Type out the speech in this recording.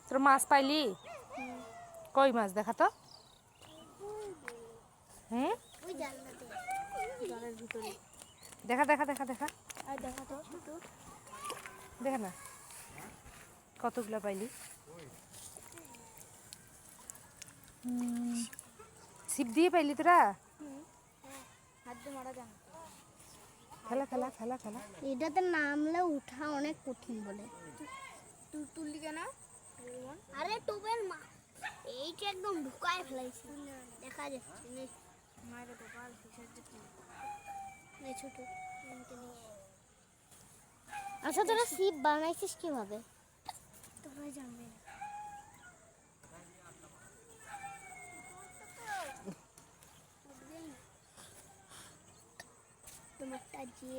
তোর মাছ পাইলি? কই মাছ দেখা তো। হুম, দেখা দেখা দেখা দেখা দেখা না কতগুলা পাইলি। ছিপ দিয়ে পাইলি তোরা? খেলা খেলা খেলা খেলা। এটাতে নামলে উঠা অনেক কঠিন বলে। তুই তুললি কেন? আরে টোবের মা এইটা একদম ঢুকায় ফেলাইছে, দেখা যাচ্ছে নে। মায়ের গোপাল ছোট। আচ্ছা তোরা ছিপ বানাইছিস কিভাবে? তোরাই জানবে। তোমারটা যে